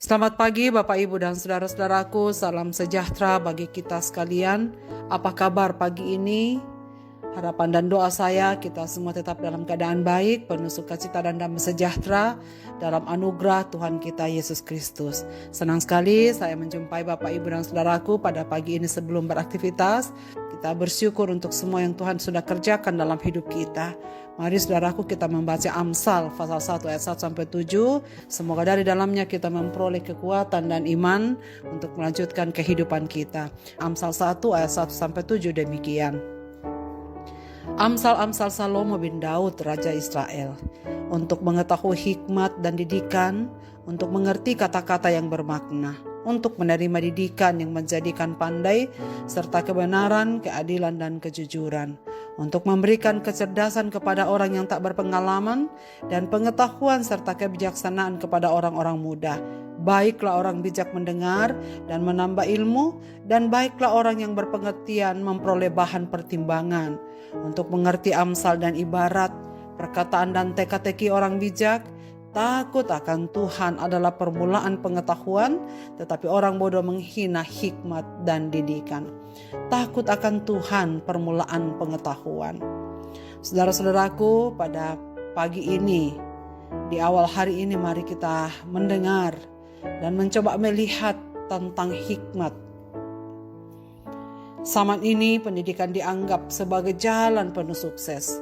Selamat pagi Bapak Ibu dan saudara-saudaraku, salam sejahtera bagi kita sekalian. Apa kabar pagi ini? Harapan dan doa saya kita semua tetap dalam keadaan baik, penuh sukacita dan damai sejahtera dalam anugerah Tuhan kita Yesus Kristus. Senang sekali saya menjumpai Bapak Ibu dan saudaraku pada pagi ini sebelum beraktivitas. Kita bersyukur untuk semua yang Tuhan sudah kerjakan dalam hidup kita. Mari saudaraku kita membaca Amsal pasal 1 ayat 1 sampai 7. Semoga dari dalamnya kita memperoleh kekuatan dan iman untuk melanjutkan kehidupan kita. Amsal 1 ayat 1 sampai 7 demikian. Amsal-amsal Salomo bin Daud Raja Israel, untuk mengetahui hikmat dan didikan, untuk mengerti kata-kata yang bermakna, untuk menerima didikan yang menjadikan pandai, serta kebenaran, keadilan, dan kejujuran, untuk memberikan kecerdasan kepada orang yang tak berpengalaman, dan pengetahuan serta kebijaksanaan kepada orang-orang muda. Baiklah orang bijak mendengar dan menambah ilmu, dan baiklah orang yang berpengertian memperoleh bahan pertimbangan. Untuk mengerti amsal dan ibarat, perkataan dan teka-teki orang bijak. Takut akan Tuhan adalah permulaan pengetahuan, tetapi orang bodoh menghina hikmat dan didikan. Takut akan Tuhan permulaan pengetahuan. Saudara-saudaraku, pada pagi ini, di awal hari ini mari kita mendengar dan mencoba melihat tentang hikmat. Zaman ini pendidikan dianggap sebagai jalan penuh sukses.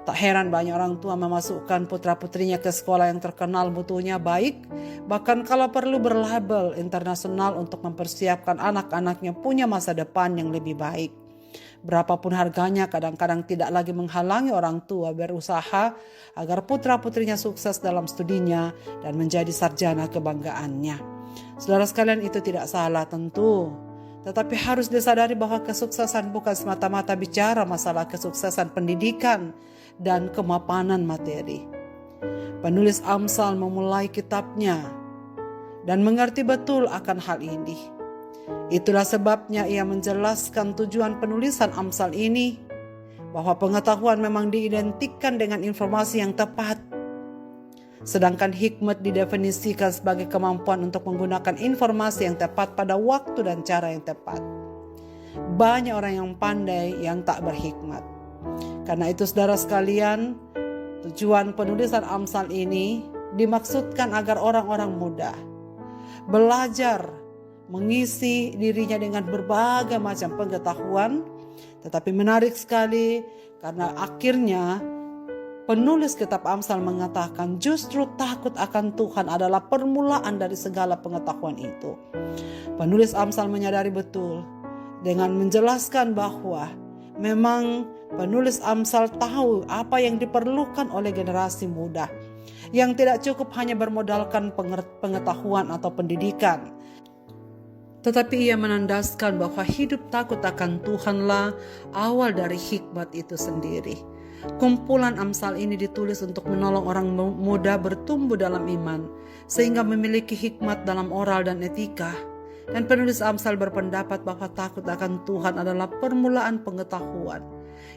Tak heran banyak orang tua memasukkan putra-putrinya ke sekolah yang terkenal mutunya baik, bahkan kalau perlu berlabel internasional untuk mempersiapkan anak-anaknya punya masa depan yang lebih baik. Berapapun harganya kadang-kadang tidak lagi menghalangi orang tua berusaha agar putra-putrinya sukses dalam studinya dan menjadi sarjana kebanggaannya. Saudara sekalian, itu tidak salah tentu. Tetapi harus disadari bahwa kesuksesan bukan semata-mata bicara masalah kesuksesan pendidikan dan kemapanan materi. Penulis Amsal memulai kitabnya dan mengerti betul akan hal ini. Itulah sebabnya ia menjelaskan tujuan penulisan Amsal ini, bahwa pengetahuan memang diidentikan dengan informasi yang tepat. Sedangkan hikmat didefinisikan sebagai kemampuan untuk menggunakan informasi yang tepat pada waktu dan cara yang tepat. Banyak orang yang pandai yang tak berhikmat. Karena itu saudara sekalian, tujuan penulisan Amsal ini dimaksudkan agar orang-orang muda belajar mengisi dirinya dengan berbagai macam pengetahuan. Tetapi menarik sekali karena akhirnya penulis kitab Amsal mengatakan justru takut akan Tuhan adalah permulaan dari segala pengetahuan itu. Penulis Amsal menyadari betul dengan menjelaskan bahwa memang penulis Amsal tahu apa yang diperlukan oleh generasi muda yang tidak cukup hanya bermodalkan pengetahuan atau pendidikan. Tetapi ia menandaskan bahwa hidup takut akan Tuhanlah awal dari hikmat itu sendiri. Kumpulan Amsal ini ditulis untuk menolong orang muda bertumbuh dalam iman, sehingga memiliki hikmat dalam oral dan etika. Dan penulis Amsal berpendapat bahwa takut akan Tuhan adalah permulaan pengetahuan.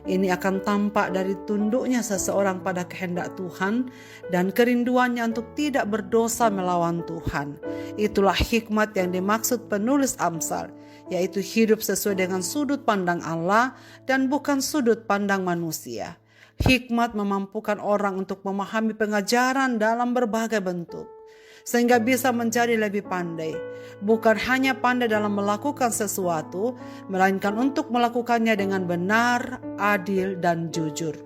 Ini akan tampak dari tunduknya seseorang pada kehendak Tuhan dan kerinduannya untuk tidak berdosa melawan Tuhan. Itulah hikmat yang dimaksud penulis Amsal, yaitu hidup sesuai dengan sudut pandang Allah dan bukan sudut pandang manusia. Hikmat memampukan orang untuk memahami pengajaran dalam berbagai bentuk, sehingga bisa menjadi lebih pandai. Bukan hanya pandai dalam melakukan sesuatu, melainkan untuk melakukannya dengan benar, adil, dan jujur.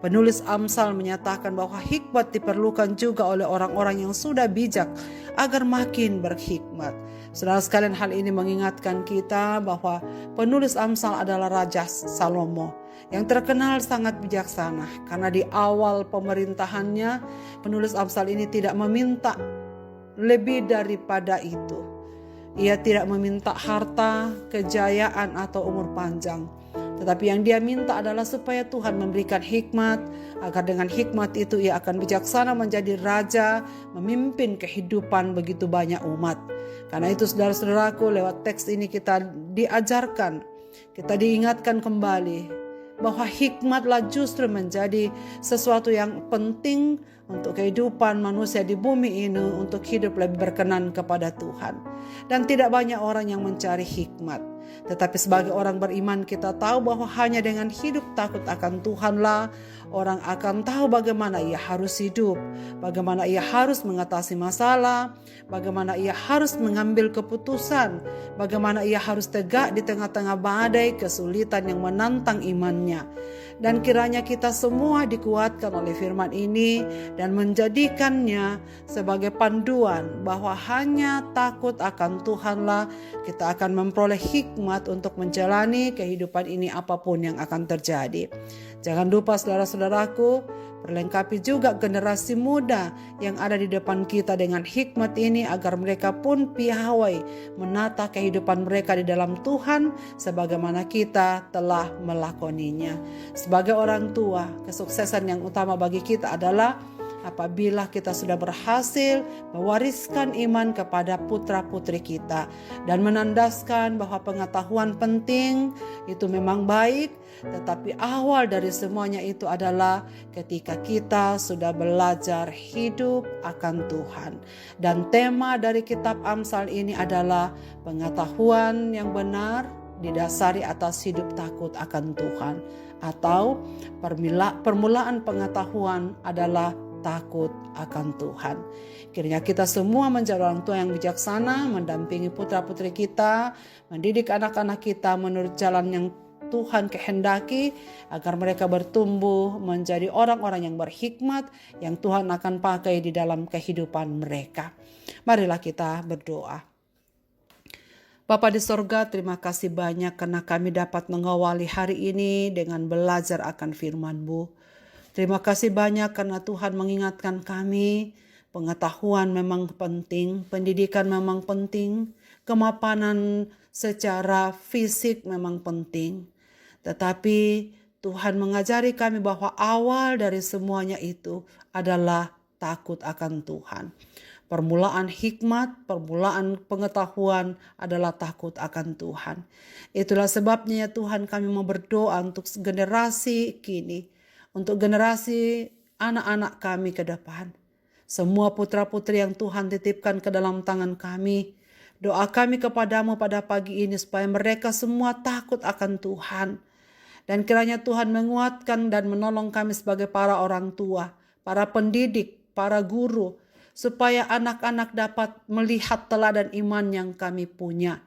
Penulis Amsal menyatakan bahwa hikmat diperlukan juga oleh orang-orang yang sudah bijak agar makin berhikmat. Saudara sekalian, hal ini mengingatkan kita bahwa penulis Amsal adalah Raja Salomo yang terkenal sangat bijaksana, karena di awal pemerintahannya penulis Amsal ini tidak meminta lebih daripada itu. Ia tidak meminta harta, kejayaan, atau umur panjang. Tetapi yang dia minta adalah supaya Tuhan memberikan hikmat, agar dengan hikmat itu ia akan bijaksana menjadi raja, memimpin kehidupan begitu banyak umat. Karena itu saudara-saudaraku, lewat teks ini kita diajarkan, kita diingatkan kembali bahwa hikmatlah justru menjadi sesuatu yang penting untuk kehidupan manusia di bumi ini untuk hidup lebih berkenan kepada Tuhan. Dan tidak banyak orang yang mencari hikmat. Tetapi sebagai orang beriman kita tahu bahwa hanya dengan hidup takut akan Tuhanlah orang akan tahu bagaimana ia harus hidup, bagaimana ia harus mengatasi masalah, bagaimana ia harus mengambil keputusan, bagaimana ia harus tegak di tengah-tengah badai kesulitan yang menantang imannya. Dan kiranya kita semua dikuatkan oleh firman ini dan menjadikannya sebagai panduan bahwa hanya takut akan Tuhanlah kita akan memperoleh hikmat untuk menjalani kehidupan ini apapun yang akan terjadi. Jangan lupa saudara-saudaraku, perlengkapi juga generasi muda yang ada di depan kita dengan hikmat ini agar mereka pun piawai menata kehidupan mereka di dalam Tuhan sebagaimana kita telah melakoninya. Sebagai orang tua, kesuksesan yang utama bagi kita adalah apabila kita sudah berhasil mewariskan iman kepada putra-putri kita dan menandaskan bahwa pengetahuan penting itu memang baik, tetapi awal dari semuanya itu adalah ketika kita sudah belajar hidup akan Tuhan. Dan tema dari kitab Amsal ini adalah pengetahuan yang benar didasari atas hidup takut akan Tuhan, atau permulaan pengetahuan adalah takut akan Tuhan. Kiranya kita semua menjadi orang tua yang bijaksana, mendampingi putra-putri kita, mendidik anak-anak kita menurut jalan yang Tuhan kehendaki, agar mereka bertumbuh menjadi orang-orang yang berhikmat, yang Tuhan akan pakai di dalam kehidupan mereka. Marilah kita berdoa. Bapa di sorga, terima kasih banyak karena kami dapat mengawali hari ini dengan belajar akan firman-Mu. Terima kasih banyak karena Tuhan mengingatkan kami, pengetahuan memang penting, pendidikan memang penting, kemapanan secara fisik memang penting. Tetapi Tuhan mengajari kami bahwa awal dari semuanya itu adalah takut akan Tuhan. Permulaan hikmat, permulaan pengetahuan adalah takut akan Tuhan. Itulah sebabnya ya Tuhan, kami mau berdoa untuk generasi kini, untuk generasi anak-anak kami ke depan. Semua putra-putri yang Tuhan titipkan ke dalam tangan kami. Doa kami kepadamu pada pagi ini supaya mereka semua takut akan Tuhan. Dan kiranya Tuhan menguatkan dan menolong kami sebagai para orang tua, para pendidik, para guru, supaya anak-anak dapat melihat teladan iman yang kami punya.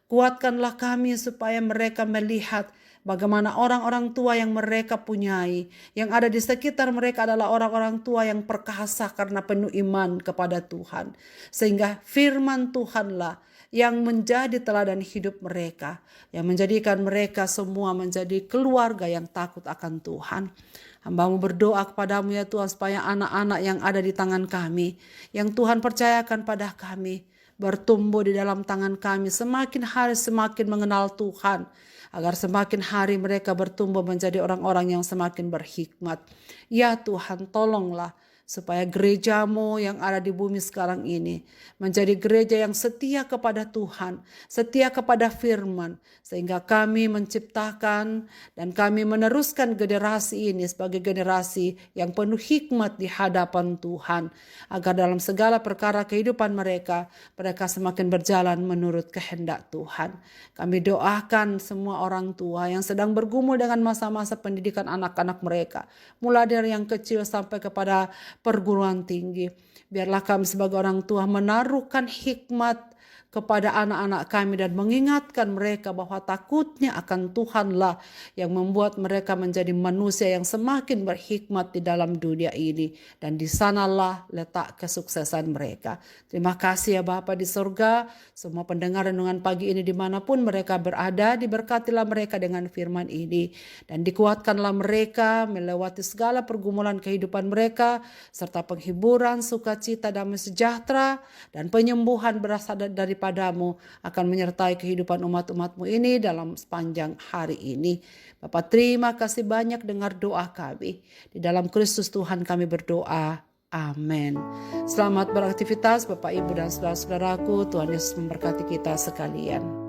Kuatkanlah kami supaya mereka melihat bagaimana orang-orang tua yang mereka punyai, yang ada di sekitar mereka adalah orang-orang tua yang perkasa karena penuh iman kepada Tuhan. Sehingga firman Tuhanlah yang menjadi teladan hidup mereka, yang menjadikan mereka semua menjadi keluarga yang takut akan Tuhan. Hamba-Mu berdoa kepadamu ya Tuhan, supaya anak-anak yang ada di tangan kami, yang Tuhan percayakan pada kami, bertumbuh di dalam tangan kami, semakin hari semakin mengenal Tuhan, agar semakin hari mereka bertumbuh menjadi orang-orang yang semakin berhikmat. Ya Tuhan, tolonglah supaya gereja-Mu yang ada di bumi sekarang ini menjadi gereja yang setia kepada Tuhan, setia kepada firman, sehingga kami menciptakan dan kami meneruskan generasi ini sebagai generasi yang penuh hikmat di hadapan Tuhan, agar dalam segala perkara kehidupan mereka semakin berjalan menurut kehendak Tuhan. Kami doakan semua orang tua yang sedang bergumul dengan masa-masa pendidikan anak-anak mereka, mulai dari yang kecil sampai kepada perguruan tinggi. Biarlah kami sebagai orang tua menaruhkan hikmat kepada anak-anak kami dan mengingatkan mereka bahwa takutnya akan Tuhanlah yang membuat mereka menjadi manusia yang semakin berhikmat di dalam dunia ini, dan di sanalah letak kesuksesan mereka. Terima kasih ya Bapa di surga. Semua pendengar renungan pagi ini dimanapun mereka berada, diberkatilah mereka dengan firman ini, dan dikuatkanlah mereka melewati segala pergumulan kehidupan mereka, serta penghiburan, sukacita, damai sejahtera, dan penyembuhan berasal daripadamu akan menyertai kehidupan umat-umatmu ini dalam sepanjang hari ini. Bapak, terima kasih banyak dengar doa kami. Di dalam Kristus Tuhan kami berdoa. Amin. Selamat beraktivitas Bapak, Ibu, dan saudara-saudaraku. Tuhan Yesus memberkati kita sekalian.